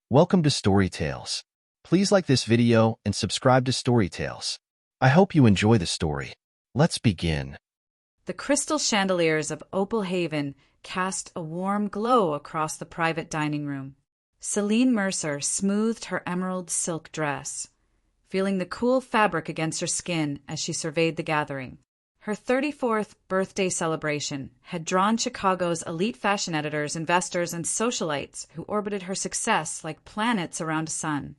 Welcome to Story Tales. Please like this video and subscribe to Story Tales. I hope you enjoy the story. Let's begin. The crystal chandeliers of Opal Haven cast a warm glow across the private dining room. Celine Mercer smoothed her emerald silk dress, feeling the cool fabric against her skin as she surveyed the gathering. Her 34th birthday celebration had drawn Chicago's elite fashion editors, investors, and socialites who orbited her success like planets around a sun.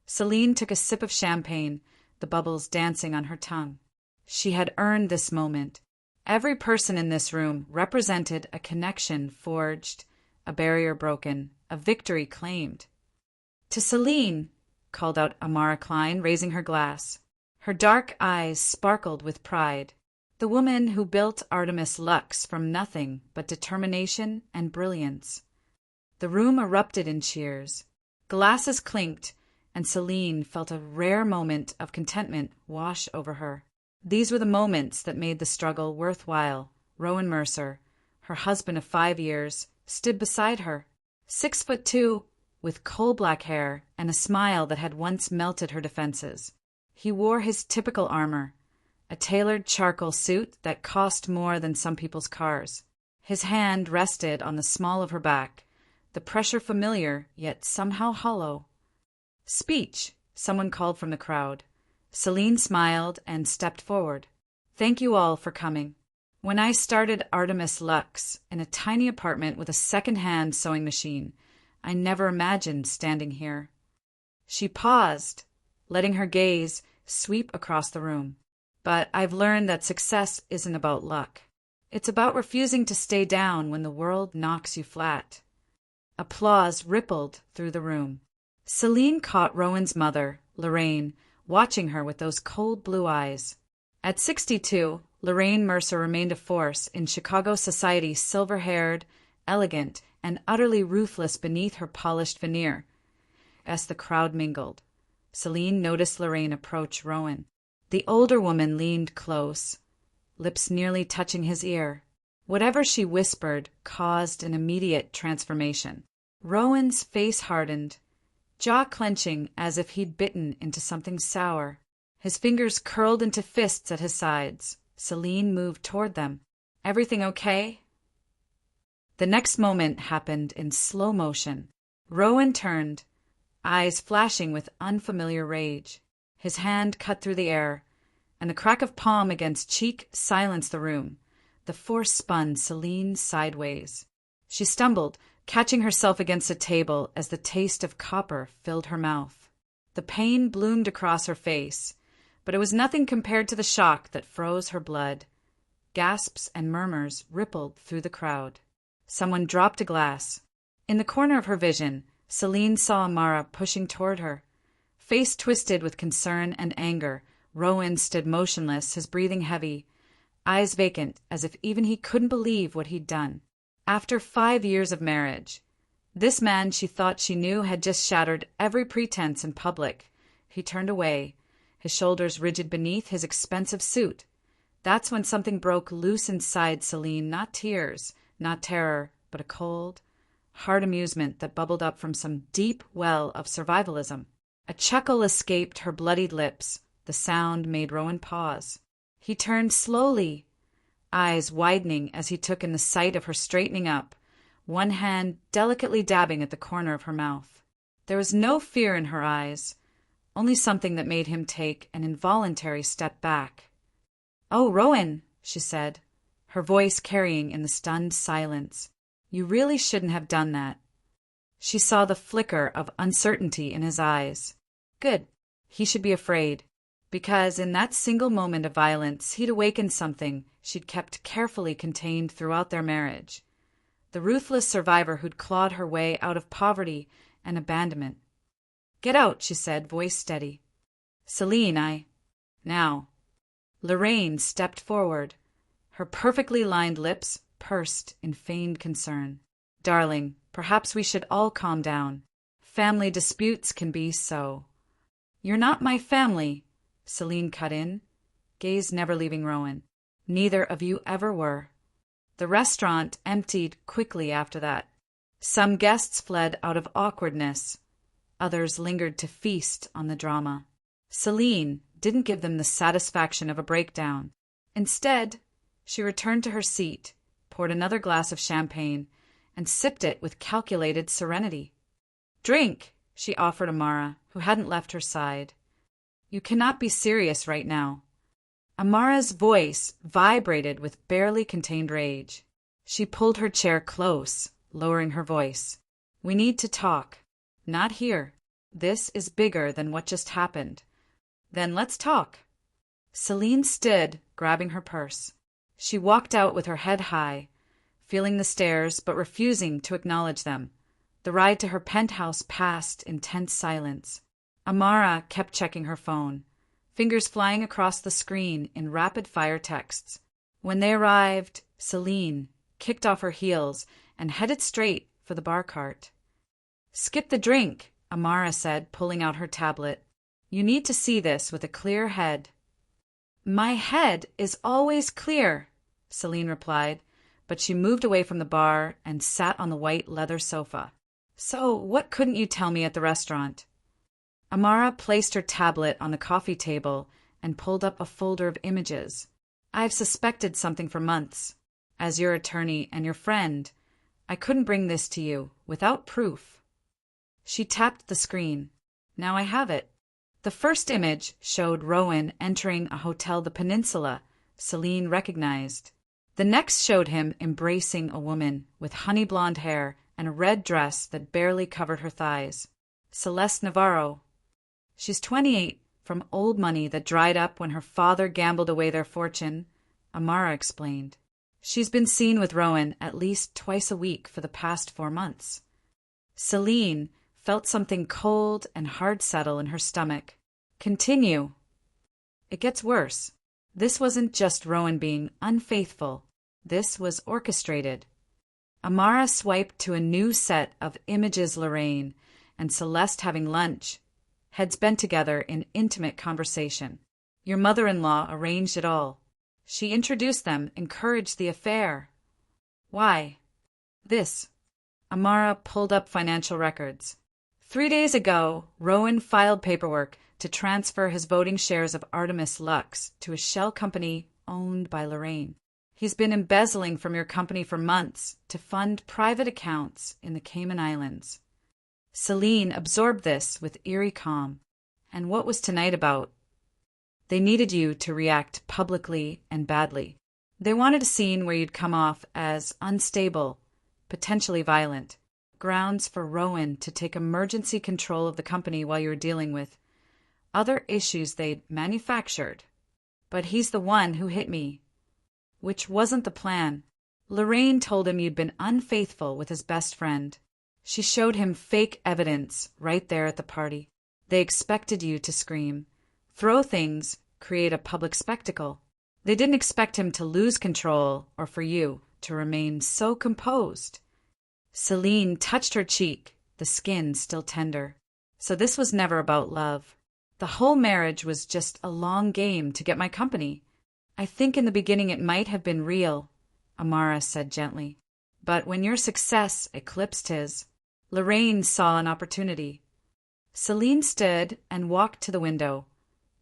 Celine took a sip of champagne, the bubbles dancing on her tongue. She had earned this moment. Every person in this room represented a connection forged, a barrier broken, a victory claimed. "To Celine," called out Amara Klein, raising her glass. Her dark eyes sparkled with pride. The woman who built Artemis Lux from nothing but determination and brilliance. The room erupted in cheers. Glasses clinked, and Celine felt a rare moment of contentment wash over her. These were the moments that made the struggle worthwhile. Rowan Mercer, her husband of 5 years, stood beside her. 6'2", with coal-black hair and a smile that had once melted her defenses. He wore his typical armor, a tailored charcoal suit that cost more than some people's cars. His hand rested on the small of her back, the pressure familiar yet somehow hollow. "Speech," someone called from the crowd. Celine smiled and stepped forward. "Thank you all for coming. When I started Artemis Lux in a tiny apartment with a second-hand sewing machine, I never imagined standing here." She paused, letting her gaze sweep across the room. "But I've learned that success isn't about luck. It's about refusing to stay down when the world knocks you flat." Applause rippled through the room. Celine caught Rowan's mother, Lorraine, watching her with those cold blue eyes. At 62, Lorraine Mercer remained a force in Chicago society, silver-haired, elegant, and utterly ruthless beneath her polished veneer. As the crowd mingled, Celine noticed Lorraine approach Rowan. The older woman leaned close, lips nearly touching his ear. Whatever she whispered caused an immediate transformation. Rowan's face hardened, jaw clenching as if he'd bitten into something sour. His fingers curled into fists at his sides. Celine moved toward them. "Everything okay?" The next moment happened in slow motion. Rowan turned, eyes flashing with unfamiliar rage. His hand cut through the air, and the crack of palm against cheek silenced the room. The force spun Celine sideways. She stumbled, catching herself against a table as the taste of copper filled her mouth. The pain bloomed across her face, but it was nothing compared to the shock that froze her blood. Gasps and murmurs rippled through the crowd. Someone dropped a glass. In the corner of her vision, Celine saw Amara pushing toward her. Face twisted with concern and anger, Rowan stood motionless, his breathing heavy, eyes vacant, as if even he couldn't believe what he'd done. After 5 years of marriage, this man she thought she knew had just shattered every pretense in public. He turned away, his shoulders rigid beneath his expensive suit. That's when something broke loose inside Celine, not tears, not terror, but a cold, hard amusement that bubbled up from some deep well of survivalism. A chuckle escaped her bloodied lips. The sound made Rowan pause. He turned slowly, eyes widening as he took in the sight of her straightening up, one hand delicately dabbing at the corner of her mouth. There was no fear in her eyes, only something that made him take an involuntary step back. "Oh, Rowan," she said, her voice carrying in the stunned silence. "You really shouldn't have done that." She saw the flicker of uncertainty in his eyes. Good. He should be afraid, because in that single moment of violence he'd awakened something she'd kept carefully contained throughout their marriage. The ruthless survivor who'd clawed her way out of poverty and abandonment. "Get out," she said, voice steady. "Celine, Now." Lorraine stepped forward, her perfectly lined lips pursed in feigned concern. "Darling, perhaps we should all calm down. Family disputes can be so." "You're not my family," Celine cut in, gaze never leaving Rowan. "Neither of you ever were." The restaurant emptied quickly after that. Some guests fled out of awkwardness, Others lingered to feast on the drama. Celine didn't give them the satisfaction of a breakdown. Instead, she returned to her seat, poured another glass of champagne, and sipped it with calculated serenity. "Drink," she offered Amara, who hadn't left her side. "You cannot be serious right now." Amara's voice vibrated with barely contained rage. She pulled her chair close, lowering her voice. "We need to talk. Not here. This is bigger than what just happened." "Then let's talk." Celine stood, grabbing her purse. She walked out with her head high, feeling the stares but refusing to acknowledge them. The ride to her penthouse passed in tense silence. Amara kept checking her phone, fingers flying across the screen in rapid-fire texts. When they arrived, Celine kicked off her heels and headed straight for the bar cart. "Skip the drink," Amara said, pulling out her tablet. "You need to see this with a clear head." "My head is always clear," Celine replied, but she moved away from the bar and sat on the white leather sofa. "So, what couldn't you tell me at the restaurant?" Amara placed her tablet on the coffee table and pulled up a folder of images. "I've suspected something for months. As your attorney and your friend, I couldn't bring this to you without proof." She tapped the screen. "Now I have it." The first image showed Rowan entering a hotel the Peninsula Celine recognized. The next showed him embracing a woman with honey blonde hair and a red dress that barely covered her thighs. Celeste Navarro. "She's 28, from old money that dried up when her father gambled away their fortune," Amara explained. "She's been seen with Rowan at least twice a week for the past 4 months." Celine felt something cold and hard settle in her stomach. "Continue." "It gets worse. This wasn't just Rowan being unfaithful. This was orchestrated." Amara swiped to a new set of images: Lorraine and Celeste having lunch, heads bent together in intimate conversation. "Your mother-in-law arranged it all. She introduced them, encouraged the affair." "Why?" "This." Amara pulled up financial records. 3 days ago, Rowan filed paperwork to transfer his voting shares of Artemis Lux to a shell company owned by Lorraine. He's been embezzling from your company for months to fund private accounts in the Cayman Islands. Celine absorbed this with eerie calm. "And what was tonight about?" "They needed you to react publicly and badly. They wanted a scene where you'd come off as unstable, potentially violent. Grounds for Rowan to take emergency control of the company while you were dealing with other issues they'd manufactured. But he's the one who hit me." "Which wasn't the plan. Lorraine told him you'd been unfaithful with his best friend. She showed him fake evidence right there at the party. They expected you to scream, throw things, create a public spectacle. They didn't expect him to lose control or for you to remain so composed." Celine touched her cheek, the skin still tender. "So this was never about love. The whole marriage was just a long game to get my company. I think in the beginning it might have been real," Amara said gently. "But when your success eclipsed his, Lorraine saw an opportunity." Celine stood and walked to the window,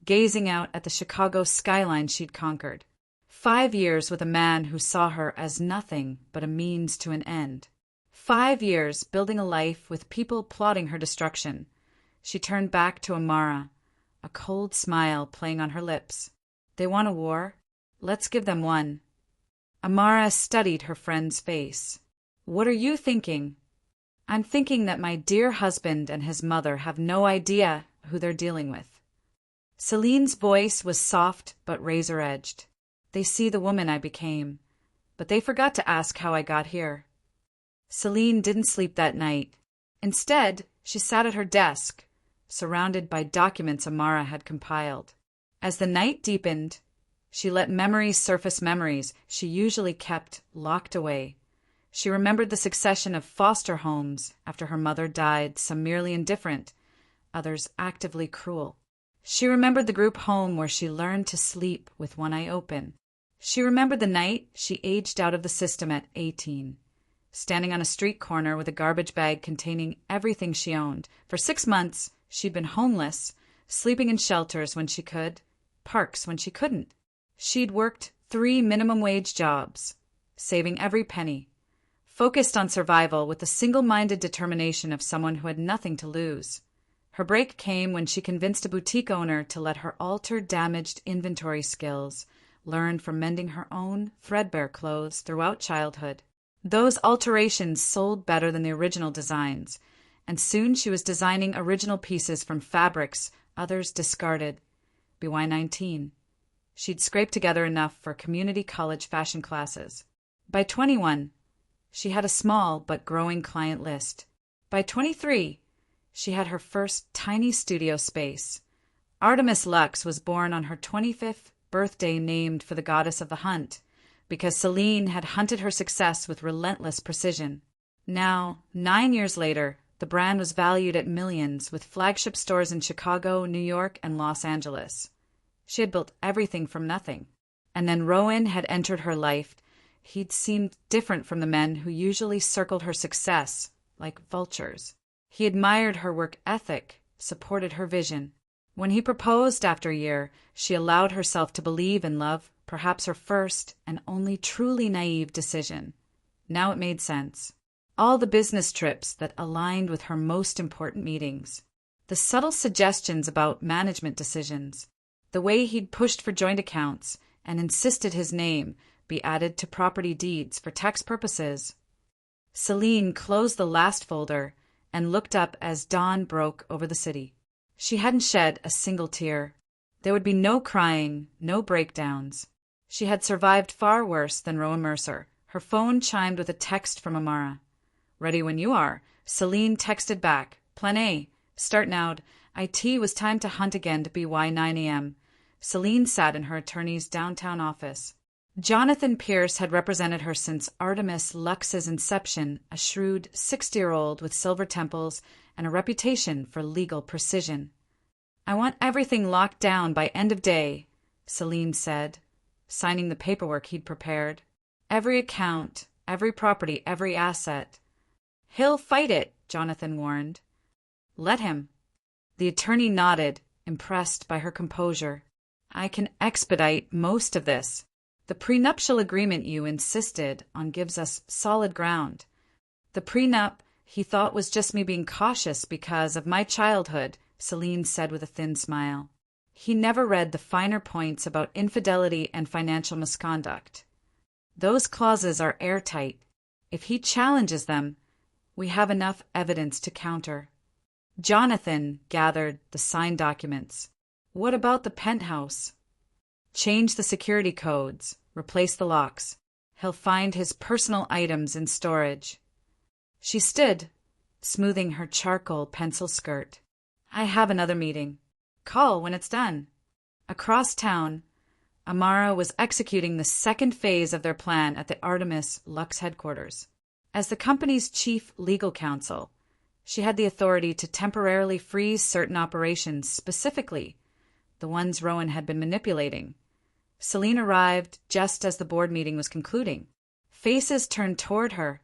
gazing out at the Chicago skyline she'd conquered. 5 years with a man who saw her as nothing but a means to an end. 5 years building a life with people plotting her destruction. She turned back to Amara, a cold smile playing on her lips. "They want a war? Let's give them one." Amara studied her friend's face. "What are you thinking?" "I'm thinking that my dear husband and his mother have no idea who they're dealing with." Celine's voice was soft but razor-edged. "They see the woman I became, but they forgot to ask how I got here." Celine didn't sleep that night. Instead, she sat at her desk, surrounded by documents Amara had compiled. As the night deepened, she let memories surface, memories she usually kept locked away. She remembered the succession of foster homes after her mother died, some merely indifferent, others actively cruel. She remembered the group home where she learned to sleep with one eye open. She remembered the night she aged out of the system at 18. standing on a street corner with a garbage bag containing everything she owned. For 6 months, she'd been homeless, sleeping in shelters when she could, parks when she couldn't. She'd worked 3 minimum-wage jobs, saving every penny, focused on survival with the single-minded determination of someone who had nothing to lose. Her break came when she convinced a boutique owner to let her alter damaged inventory skills, learned from mending her own threadbare clothes throughout childhood. Those alterations sold better than the original designs, and soon she was designing original pieces from fabrics others discarded. BY19. She'd scraped together enough for community college fashion classes. By 21, she had a small but growing client list. By 23, she had her first tiny studio space. Artemis Lux was born on her 25th birthday, named for the goddess of the hunt, because Celine had hunted her success with relentless precision. Now, 9 years later, the brand was valued at millions, with flagship stores in Chicago, New York, and Los Angeles. She had built everything from nothing. And then Rowan had entered her life. He'd seemed different from the men who usually circled her success, like vultures. He admired her work ethic, supported her vision. When he proposed after a year, she allowed herself to believe in love, perhaps her first and only truly naive decision. Now it made sense. All the business trips that aligned with her most important meetings. The subtle suggestions about management decisions. The way he'd pushed for joint accounts and insisted his name be added to property deeds for tax purposes. Celine closed the last folder and looked up as dawn broke over the city. She hadn't shed a single tear. There would be no crying, no breakdowns. She had survived far worse than Rowan Mercer. Her phone chimed with a text from Amara. "Ready when you are." Celine texted back. "Plan A. Start now. IT was time to hunt again to BY 9 a.m. Celine sat in her attorney's downtown office. Jonathan Pierce had represented her since Artemis Lux's inception, a shrewd 60-year-old with silver temples and a reputation for legal precision. "I want everything locked down by end of day," Celine said, signing the paperwork he'd prepared. "Every account, every property, every asset." "He'll fight it," Jonathan warned. "Let him." The attorney nodded, impressed by her composure. "I can expedite most of this. The prenuptial agreement you insisted on gives us solid ground." "The prenup he thought was just me being cautious because of my childhood," Celine said with a thin smile. "He never read the finer points about infidelity and financial misconduct. Those clauses are airtight. If he challenges them, we have enough evidence to counter." Jonathan gathered the signed documents. "What about the penthouse?" "Change the security codes, replace the locks. He'll find his personal items in storage." She stood, smoothing her charcoal pencil skirt. "I have another meeting. Call when it's done." Across town, Amara was executing the second phase of their plan at the Artemis Lux headquarters. As the company's chief legal counsel, she had the authority to temporarily freeze certain operations, specifically the ones Rowan had been manipulating. Celine arrived just as the board meeting was concluding. Faces turned toward her,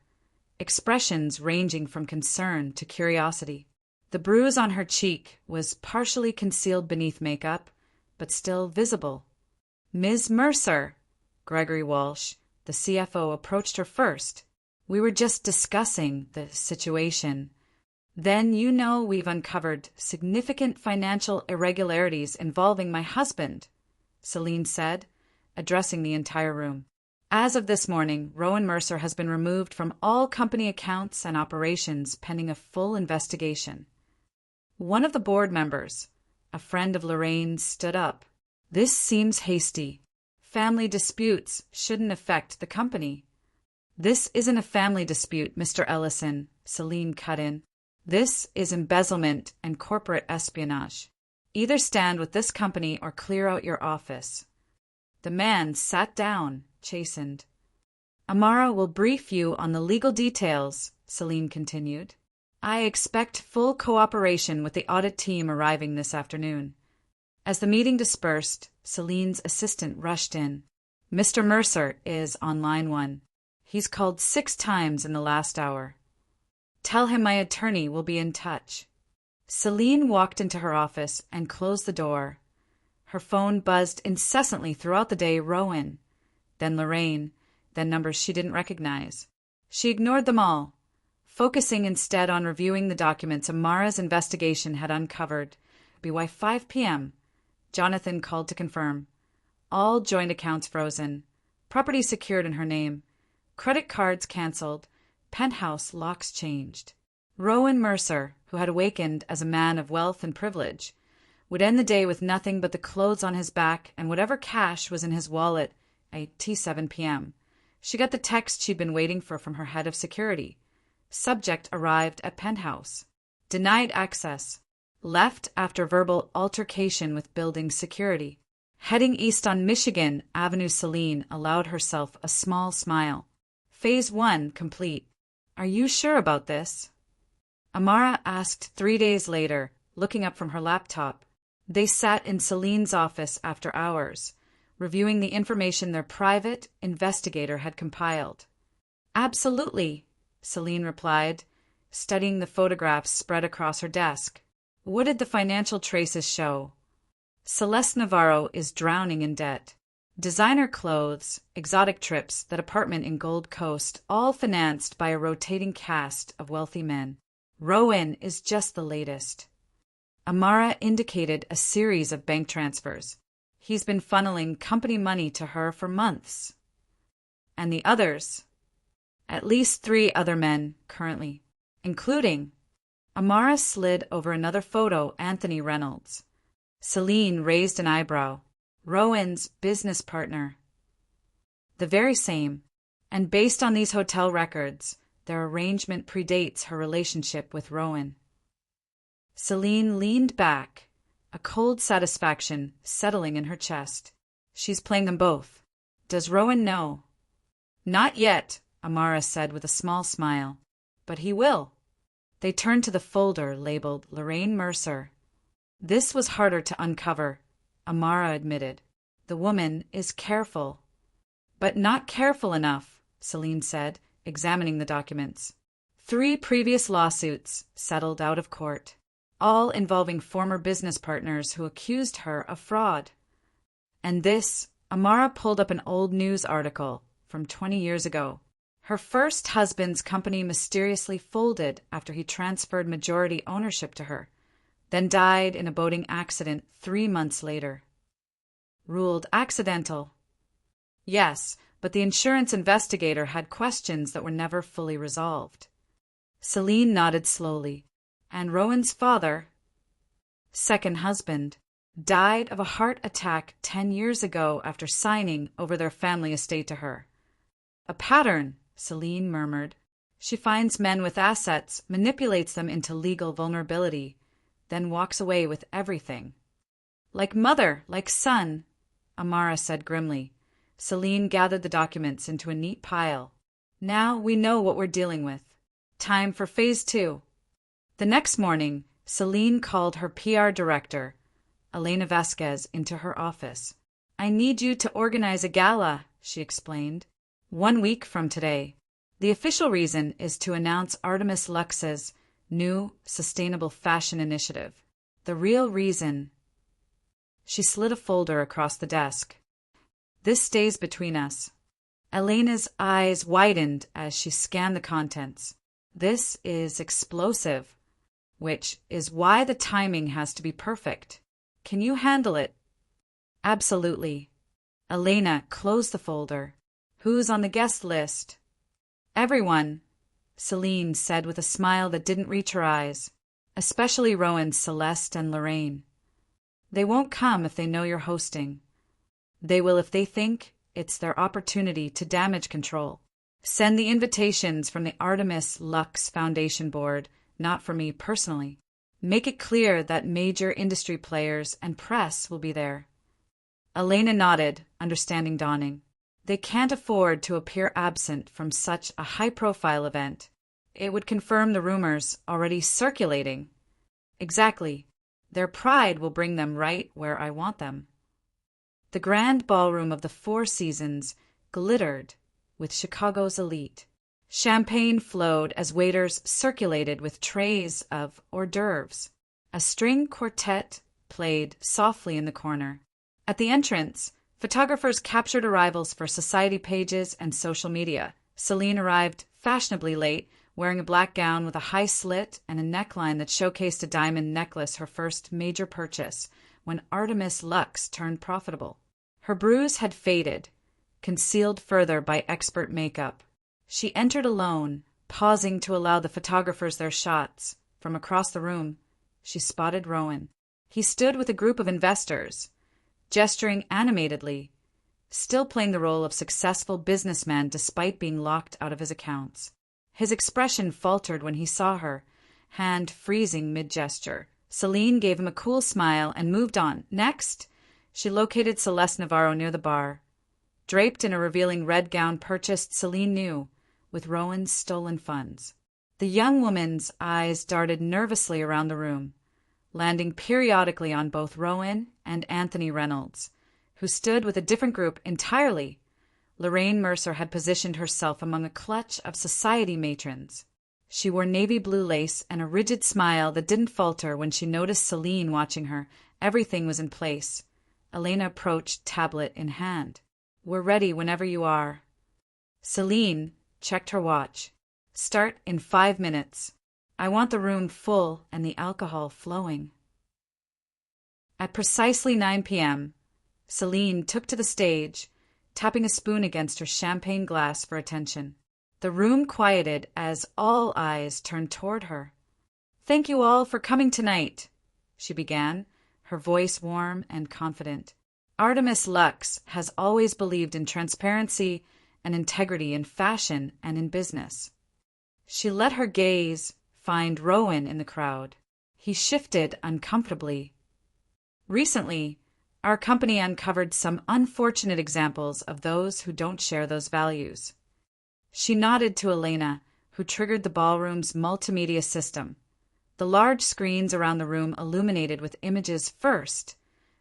expressions ranging from concern to curiosity. The bruise on her cheek was partially concealed beneath makeup, but still visible. "Ms. Mercer," Gregory Walsh, the CFO, approached her first. "We were just discussing the situation. Then you know we've uncovered significant financial irregularities involving my husband," Celine said, addressing the entire room. "As of this morning, Rowan Mercer has been removed from all company accounts and operations pending a full investigation." One of the board members, a friend of Lorraine's, stood up. "This seems hasty. Family disputes shouldn't affect the company." "This isn't a family dispute, Mr. Ellison," Celine cut in. "This is embezzlement and corporate espionage. Either stand with this company or clear out your office." The man sat down, chastened. "Amara will brief you on the legal details," Celine continued. "I expect full cooperation with the audit team arriving this afternoon." As the meeting dispersed, Celine's assistant rushed in. "Mr. Mercer is on line 1. He's called 6 times in the last hour. Tell him my attorney will be in touch. Celine walked into her office and closed the door. Her phone buzzed incessantly throughout the day. Rowan, then Lorraine, then numbers she didn't recognize. She ignored them all, focusing instead on reviewing the documents Amara's investigation had uncovered. By 5 p.m., Jonathan called to confirm. All joint accounts frozen, property secured in her name, credit cards canceled, penthouse locks changed. Rowan Mercer, who had awakened as a man of wealth and privilege, would end the day with nothing but the clothes on his back and whatever cash was in his wallet at 7 p.m. She got the text she'd been waiting for from her head of security. Subject arrived at penthouse. Denied access. Left after verbal altercation with building security. Heading east on Michigan Avenue, Celine allowed herself a small smile. Phase 1 complete. Are you sure about this? Amara asked 3 days later, looking up from her laptop. They sat in Celine's office after hours, reviewing the information their private investigator had compiled. Absolutely, Celine replied, studying the photographs spread across her desk. What did the financial traces show? Celeste Navarro is drowning in debt. Designer clothes, exotic trips, that apartment in Gold Coast, all financed by a rotating cast of wealthy men. Rowan is just the latest. Amara indicated a series of bank transfers. He's been funneling company money to her for months. And the others? At least 3 other men, currently, including... Amara slid over another photo, Anthony Reynolds. Celine raised an eyebrow. Rowan's business partner. The very same, and based on these hotel records, their arrangement predates her relationship with Rowan. Celine leaned back, a cold satisfaction settling in her chest. She's playing them both. Does Rowan know? Not yet, Amara said with a small smile. But he will. They turned to the folder labeled Lorraine Mercer. This was harder to uncover, Amara admitted. The woman is careful. But not careful enough, Celine said, examining the documents. 3 previous lawsuits settled out of court, all involving former business partners who accused her of fraud. And this, Amara pulled up an old news article from 20 years ago. Her first husband's company mysteriously folded after he transferred majority ownership to her, then died in a boating accident 3 months later. Ruled accidental. Yes, but the insurance investigator had questions that were never fully resolved. Celine nodded slowly. And Rowan's father, second husband, died of a heart attack 10 years ago after signing over their family estate to her. A pattern, Celine murmured. She finds men with assets, manipulates them into legal vulnerability, then walks away with everything. Like mother, like son, Amara said grimly. Celine gathered the documents into a neat pile. Now we know what we're dealing with. Time for phase 2. The next morning, Celine called her PR director, Elena Vasquez, into her office. I need you to organize a gala, she explained. 1 week from today. The official reason is to announce Artemis Lux's new sustainable fashion initiative. The real reason... She slid a folder across the desk. This stays between us. Elena's eyes widened as she scanned the contents. This is explosive, which is why the timing has to be perfect. Can you handle it? Absolutely. Elena closed the folder. Who's on the guest list? Everyone, Celine said with a smile that didn't reach her eyes. Especially Rowan, Celeste, and Lorraine. They won't come if they know you're hosting. They will if they think it's their opportunity to damage control. Send the invitations from the Artemis Lux Foundation Board, not for me personally. Make it clear that major industry players and press will be there. Elena nodded, understanding dawning. They can't afford to appear absent from such a high-profile event. It would confirm the rumors already circulating. Exactly. Their pride will bring them right where I want them. The grand ballroom of the Four Seasons glittered with Chicago's elite. Champagne flowed as waiters circulated with trays of hors d'oeuvres. A string quartet played softly in the corner. At the entrance, photographers captured arrivals for society pages and social media. Celine arrived fashionably late, wearing a black gown with a high slit and a neckline that showcased a diamond necklace, her first major purchase, when Artemis Lux turned profitable. Her bruise had faded, concealed further by expert makeup. She entered alone, pausing to allow the photographers their shots. From across the room, she spotted Rowan. He stood with a group of investors, gesturing animatedly, still playing the role of successful businessman despite being locked out of his accounts. His expression faltered when he saw her, hand freezing mid-gesture. Celine gave him a cool smile and moved on. Next, she located Celeste Navarro near the bar. Draped in a revealing red gown purchased, Celine knew, with Rowan's stolen funds. The young woman's eyes darted nervously around the room, landing periodically on both Rowan and Anthony Reynolds, who stood with a different group entirely. Lorraine Mercer had positioned herself among a clutch of society matrons. She wore navy blue lace and a rigid smile that didn't falter when she noticed Celine watching her. Everything was in place. Elena approached, tablet in hand. "We're ready whenever you are." Celine checked her watch. "Start in 5 minutes. I want the room full and the alcohol flowing." At precisely 9 p.m., Celine took to the stage, tapping a spoon against her champagne glass for attention. The room quieted as all eyes turned toward her. "Thank you all for coming tonight," she began, her voice warm and confident. "Artemis Lux has always believed in transparency and integrity in fashion and in business." She let her gaze find Rowan in the crowd. He shifted uncomfortably. "Recently, our company uncovered some unfortunate examples of those who don't share those values." She nodded to Elena, who triggered the ballroom's multimedia system. The large screens around the room illuminated with images first,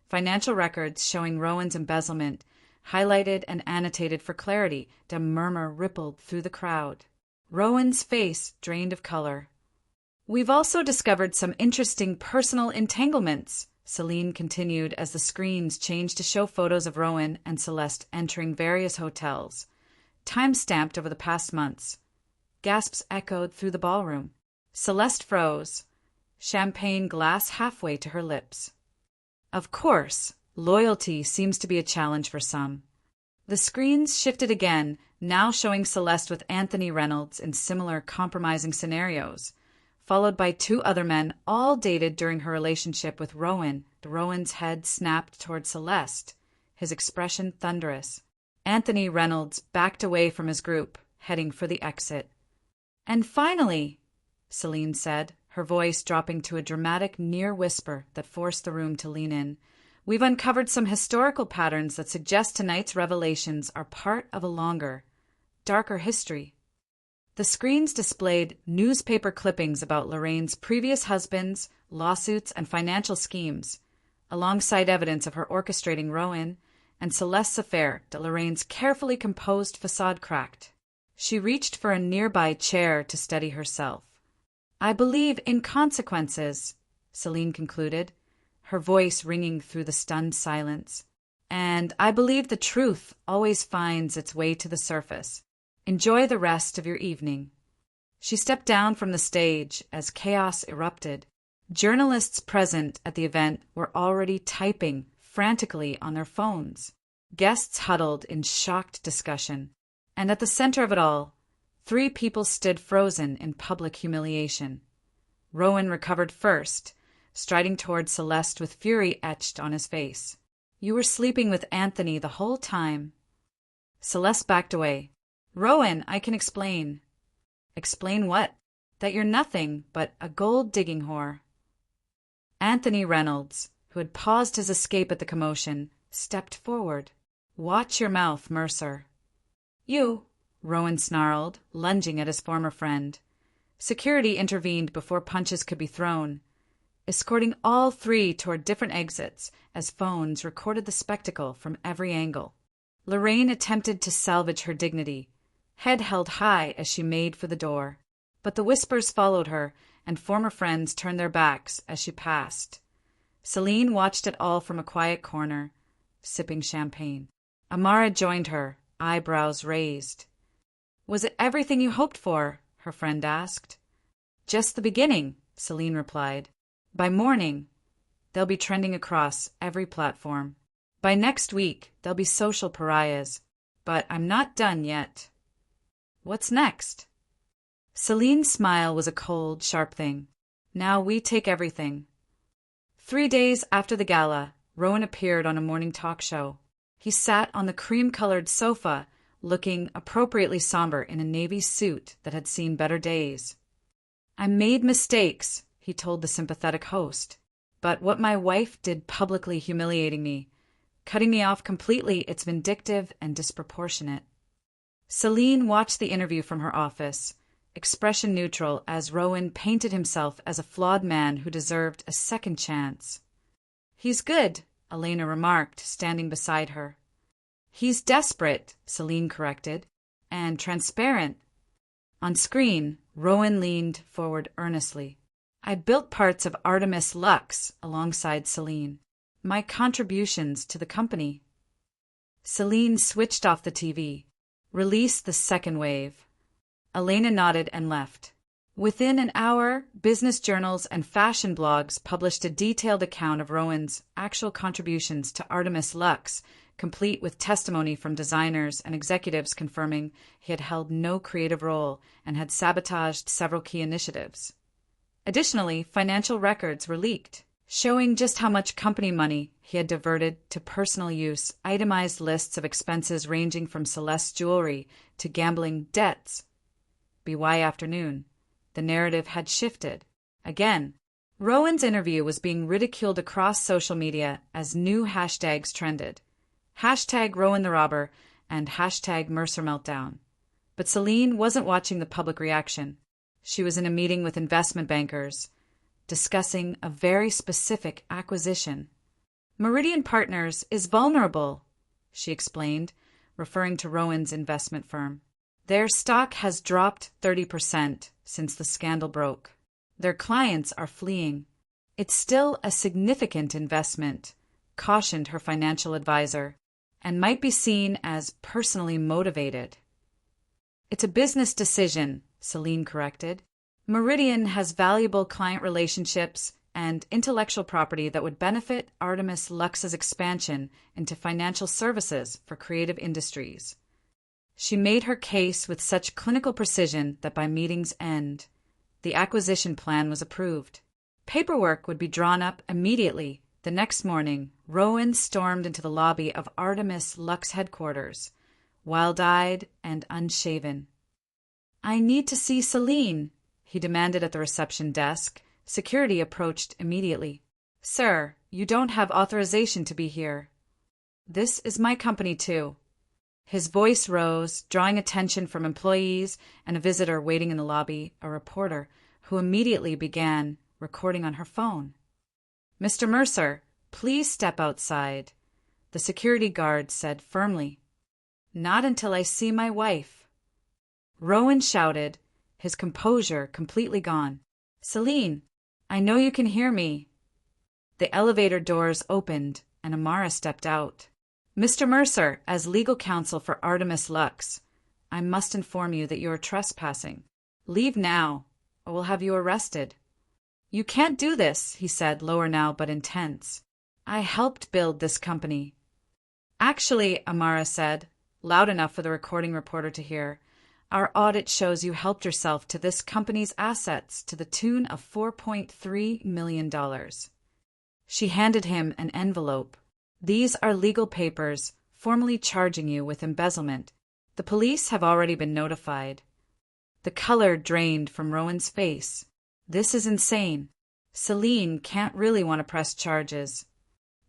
financial records showing Rowan's embezzlement, highlighted and annotated for clarity. A murmur rippled through the crowd. Rowan's face drained of color. "We've also discovered some interesting personal entanglements," Celine continued as the screens changed to show photos of Rowan and Celeste entering various hotels, time-stamped over the past months. Gasps echoed through the ballroom. Celeste froze, champagne glass halfway to her lips. Of course, loyalty seems to be a challenge for some. The screens shifted again, now showing Celeste with Anthony Reynolds in similar compromising scenarios, followed by 2 other men, all dated during her relationship with Rowan. Rowan's head snapped toward Celeste, his expression thunderous. Anthony Reynolds backed away from his group, heading for the exit. "And finally," Celine said, her voice dropping to a dramatic near whisper that forced the room to lean in, "we've uncovered some historical patterns that suggest tonight's revelations are part of a longer, darker history." The screens displayed newspaper clippings about Lorraine's previous husbands, lawsuits, and financial schemes, alongside evidence of her orchestrating Rowan and Celeste's affair. Lorraine's carefully composed facade cracked. She reached for a nearby chair to steady herself. "I believe in consequences," Celine concluded, her voice ringing through the stunned silence. "And I believe the truth always finds its way to the surface. Enjoy the rest of your evening." She stepped down from the stage as chaos erupted. Journalists present at the event were already typing frantically on their phones. Guests huddled in shocked discussion. And at the center of it all, 3 people stood frozen in public humiliation. Rowan recovered first, striding toward Celeste with fury etched on his face. "You were sleeping with Anthony the whole time." Celeste backed away. "Rowan, I can explain." "Explain what?" "That you're nothing but a gold-digging whore." Anthony Reynolds, who had paused his escape at the commotion, stepped forward. "Watch your mouth, Mercer." "You," Rowan snarled, lunging at his former friend. Security intervened before punches could be thrown, escorting all 3 toward different exits as phones recorded the spectacle from every angle. Lorraine attempted to salvage her dignity, head held high as she made for the door. But the whispers followed her, and former friends turned their backs as she passed. Celine watched it all from a quiet corner, sipping champagne. Amara joined her, eyebrows raised. "Was it everything you hoped for?" her friend asked. "Just the beginning," Celine replied. "By morning, they'll be trending across every platform. By next week, they'll be social pariahs. But I'm not done yet." "What's next?" Celine's smile was a cold, sharp thing. "Now we take everything." 3 days after the gala, Rowan appeared on a morning talk show. He sat on the cream-colored sofa, looking appropriately somber in a navy suit that had seen better days. "I made mistakes," he told the sympathetic host. "But what my wife did publicly humiliating me, cutting me off completely, it's vindictive and disproportionate." Celine watched the interview from her office, expression neutral as Rowan painted himself as a flawed man who deserved a second chance. "He's good," Elena remarked, standing beside her. "He's desperate," Celine corrected, "and transparent." On screen, Rowan leaned forward earnestly. "I built parts of Artemis Lux alongside Celine. My contributions to the company." Celine switched off the TV, released the second wave. Elena nodded and left. Within an hour, business journals and fashion blogs published a detailed account of Rowan's actual contributions to Artemis Lux, complete with testimony from designers and executives confirming he had held no creative role and had sabotaged several key initiatives. Additionally, financial records were leaked, showing just how much company money he had diverted to personal use, itemized lists of expenses ranging from Celeste jewelry to gambling debts. BY afternoon. The narrative had shifted. Again, Rowan's interview was being ridiculed across social media as new hashtags trended. Hashtag Rowan the Robber and hashtag Mercer Meltdown. But Celine wasn't watching the public reaction. She was in a meeting with investment bankers, discussing a very specific acquisition. "Meridian Partners is vulnerable," she explained, referring to Rowan's investment firm. "Their stock has dropped 30% since the scandal broke. Their clients are fleeing. It's still a significant investment," cautioned her financial advisor, "and might be seen as personally motivated." "It's a business decision," Celine corrected. "Meridian has valuable client relationships and intellectual property that would benefit Artemis Lux's expansion into financial services for creative industries." She made her case with such clinical precision that by meeting's end, the acquisition plan was approved. Paperwork would be drawn up immediately. The next morning, Rowan stormed into the lobby of Artemis Lux headquarters, wild-eyed and unshaven. "I need to see Celine," he demanded at the reception desk. Security approached immediately. "Sir, you don't have authorization to be here." "This is my company, too." His voice rose, drawing attention from employees and a visitor waiting in the lobby, a reporter, who immediately began recording on her phone. "Mr. Mercer, please step outside," the security guard said firmly. "Not until I see my wife." Rowan shouted, his composure completely gone. "Celine, I know you can hear me." The elevator doors opened, and Amara stepped out. "Mr. Mercer, as legal counsel for Artemis Lux, I must inform you that you are trespassing. Leave now, or we'll have you arrested." "You can't do this," he said, lower now but intense. "I helped build this company." "Actually," Amara said, loud enough for the recording reporter to hear, "our audit shows you helped yourself to this company's assets to the tune of $4.3 million. She handed him an envelope. "These are legal papers formally charging you with embezzlement. The police have already been notified." The color drained from Rowan's face. "This is insane. Celine can't really want to press charges."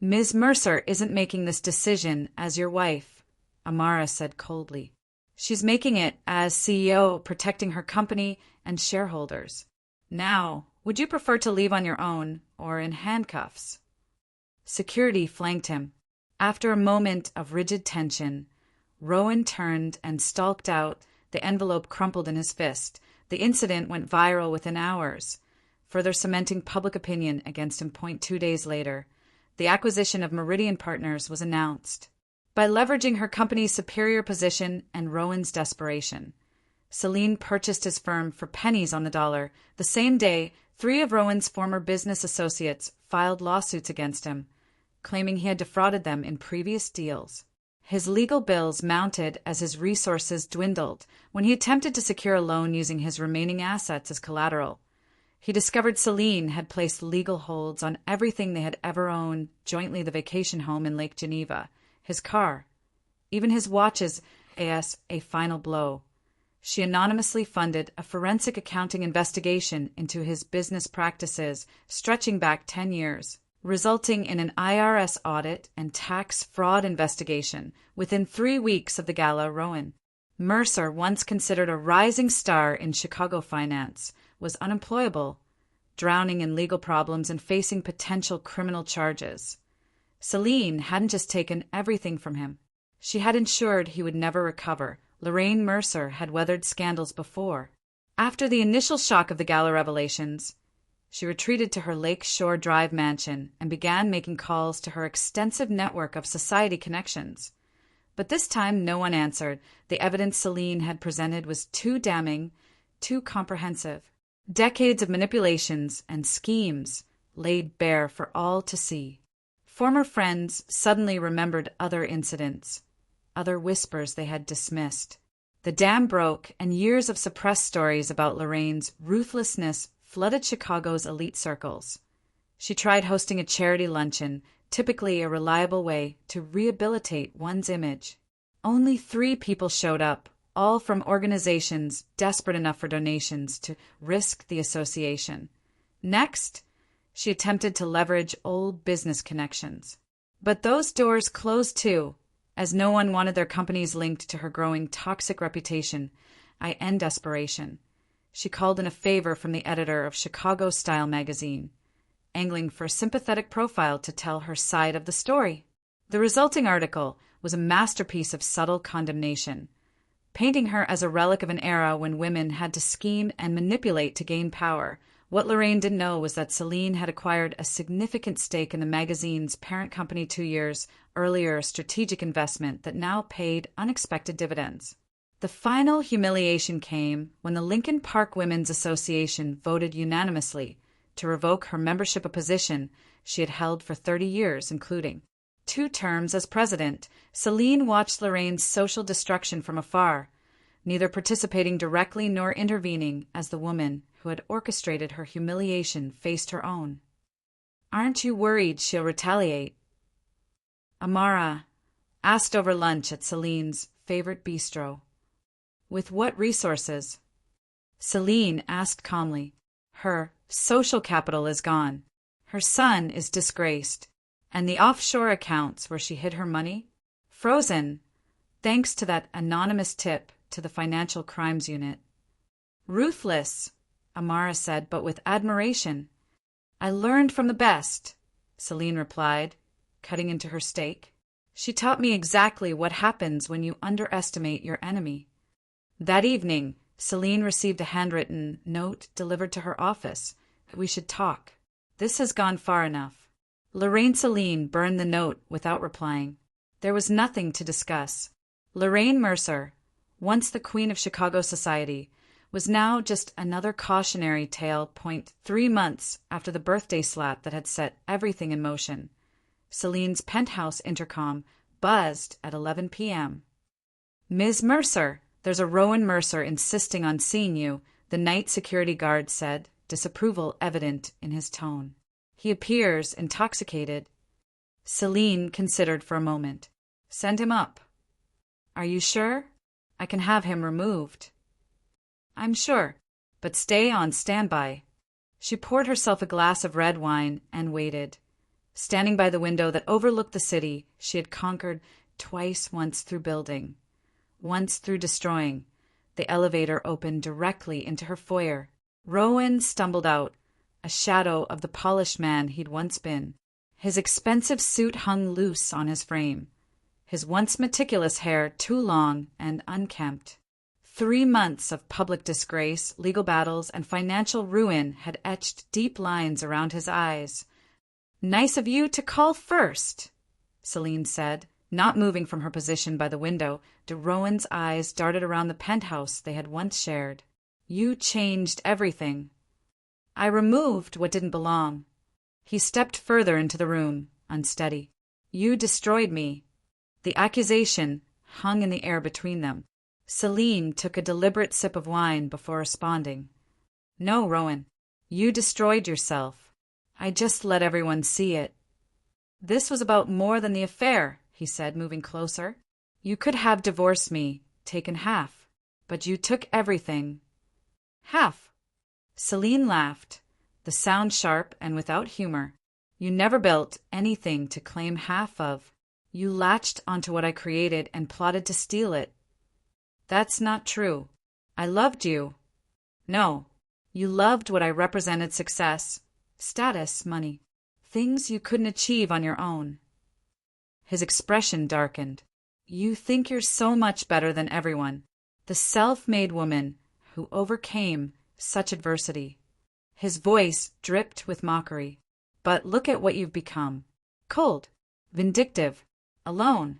"Ms. Mercer isn't making this decision as your wife," Amara said coldly. "She's making it as CEO, protecting her company and shareholders. Now, would you prefer to leave on your own or in handcuffs?" Security flanked him. After a moment of rigid tension, Rowan turned and stalked out The envelope crumpled in his fist. The incident went viral within hours, further cementing public opinion against him. 2 days later, the acquisition of Meridian Partners was announced. By leveraging her company's superior position and Rowan's desperation, Celine purchased his firm for pennies on the dollar. The same day, 3 of Rowan's former business associates filed lawsuits against him, claiming he had defrauded them in previous deals. His legal bills mounted as his resources dwindled. When he attempted to secure a loan using his remaining assets as collateral, he discovered Celine had placed legal holds on everything they had ever owned, jointly the vacation home in Lake Geneva, his car, even his watches. As a final blow, she anonymously funded a forensic accounting investigation into his business practices stretching back 10 years. Resulting in an IRS audit and tax fraud investigation within 3 weeks of the gala. Rowan Mercer, once considered a rising star in Chicago finance, was unemployable, drowning in legal problems and facing potential criminal charges. Celine hadn't just taken everything from him. She had ensured he would never recover. Lorraine Mercer had weathered scandals before. After the initial shock of the gala revelations, she retreated to her Lake Shore Drive mansion and began making calls to her extensive network of society connections. But this time no one answered. The evidence Celine had presented was too damning, too comprehensive. Decades of manipulations and schemes laid bare for all to see. Former friends suddenly remembered other incidents, other whispers they had dismissed. The dam broke, and years of suppressed stories about Lorraine's ruthlessness flooded Chicago's elite circles. She tried hosting a charity luncheon, typically a reliable way to rehabilitate one's image. Only 3 people showed up, all from organizations desperate enough for donations to risk the association. Next, she attempted to leverage old business connections. But those doors closed too, as no one wanted their companies linked to her growing toxic reputation. In desperation, she called in a favor from the editor of Chicago Style magazine, angling for a sympathetic profile to tell her side of the story. The resulting article was a masterpiece of subtle condemnation, painting her as a relic of an era when women had to scheme and manipulate to gain power. What Lorraine didn't know was that Celine had acquired a significant stake in the magazine's parent company 2 years earlier, a strategic investment that now paid unexpected dividends. The final humiliation came when the Lincoln Park Women's Association voted unanimously to revoke her membership, a position she had held for 30 years, including 2 terms as president. Celine watched Lorraine's social destruction from afar, neither participating directly nor intervening, as the woman who had orchestrated her humiliation faced her own. "Aren't you worried she'll retaliate?" Amara asked over lunch at Celine's favorite bistro. "With what resources?" Celine asked calmly. "Her social capital is gone. Her son is disgraced. And the offshore accounts where she hid her money? Frozen, thanks to that anonymous tip to the Financial Crimes Unit." "Ruthless," Amara said, but with admiration. "I learned from the best," Celine replied, cutting into her steak. "She taught me exactly what happens when you underestimate your enemy." That evening, Celine received a handwritten note delivered to her office. "We should talk. This has gone far enough." Lorraine Celine burned the note without replying. There was nothing to discuss. Lorraine Mercer, once the queen of Chicago society, was now just another cautionary tale. 3 months after the birthday slap that had set everything in motion, Celine's penthouse intercom buzzed at 11 p.m. "Ms. Mercer, there's a Rowan Mercer insisting on seeing you," the night security guard said, disapproval evident in his tone. "He appears intoxicated." Celine considered for a moment. "Send him up." "Are you sure? I can have him removed." "I'm sure, but stay on standby." She poured herself a glass of red wine and waited. Standing by the window that overlooked the city she had conquered twice, once through building, once through destroying, the elevator opened directly into her foyer. Rowan stumbled out, a shadow of the polished man he'd once been. His expensive suit hung loose on his frame, his once meticulous hair too long and unkempt. 3 months of public disgrace, legal battles, and financial ruin had etched deep lines around his eyes. "Nice of you to call first," Celine said, not moving from her position by the window. De Rohan's eyes darted around the penthouse they had once shared. "You changed everything." "I removed what didn't belong." He stepped further into the room, unsteady. "You destroyed me." The accusation hung in the air between them. Celine took a deliberate sip of wine before responding. "No, Rohan, you destroyed yourself. I just let everyone see it." "This was about more than the affair," he said, moving closer. "You could have divorced me, taken half, but you took everything." "Half?" Celine laughed, the sound sharp and without humor. "You never built anything to claim half of. You latched onto what I created and plotted to steal it." "That's not true. I loved you." "No, you loved what I represented: success, status, money, things you couldn't achieve on your own." His expression darkened. "You think you're so much better than everyone, the self-made woman who overcame such adversity." His voice dripped with mockery. "But look at what you've become. Cold, vindictive, alone."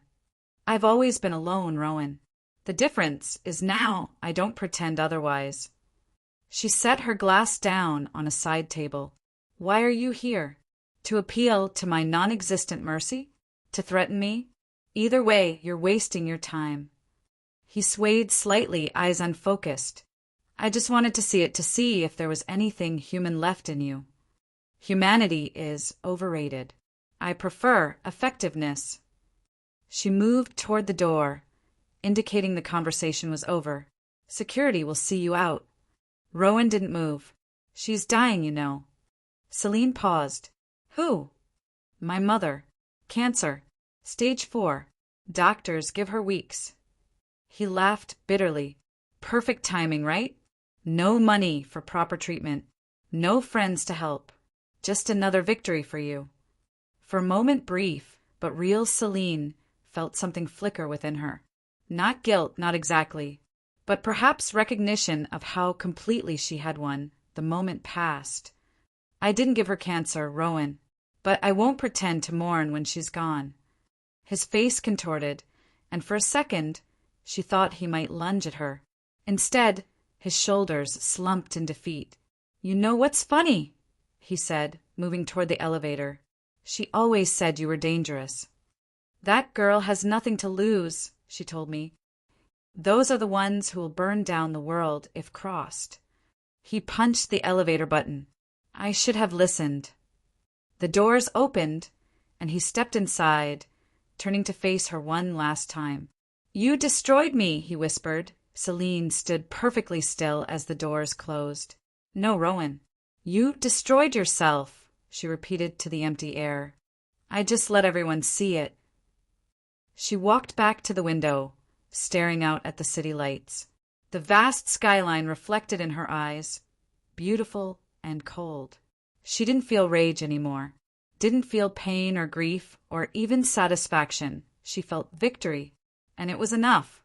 "I've always been alone, Rohan. The difference is now I don't pretend otherwise." She set her glass down on a side table. "Why are you here? To appeal to my non-existent mercy? To threaten me? Either way, you're wasting your time." He swayed slightly, eyes unfocused. "I just wanted to see if there was anything human left in you. Humanity is overrated. I prefer effectiveness." She moved toward the door, indicating the conversation was over. "Security will see you out." Rohan didn't move. "She's dying, you know." Celine paused. "Who?" "My mother. Cancer. Stage 4. Doctors give her weeks." He laughed bitterly. "Perfect timing, right? No money for proper treatment. No friends to help. Just another victory for you." For a moment, brief, but real, Celine felt something flicker within her. Not guilt, not exactly, but perhaps recognition of how completely she had won. The moment passed. "I didn't give her cancer, Rohan, but I won't pretend to mourn when she's gone." His face contorted, and for a second she thought he might lunge at her. Instead, his shoulders slumped in defeat. "You know what's funny?" he said, moving toward the elevator. "She always said you were dangerous." "That girl has nothing to lose," she told me. "Those are the ones who will burn down the world if crossed." He punched the elevator button. I should have listened. The doors opened, and he stepped inside, turning to face her one last time. "You destroyed me," he whispered. Celine stood perfectly still as the doors closed. "No, Rohan. You destroyed yourself," she repeated to the empty air. "I just let everyone see it." She walked back to the window, staring out at the city lights. The vast skyline reflected in her eyes, beautiful and cold. She didn't feel rage anymore, didn't feel pain or grief or even satisfaction. She felt victory, and it was enough.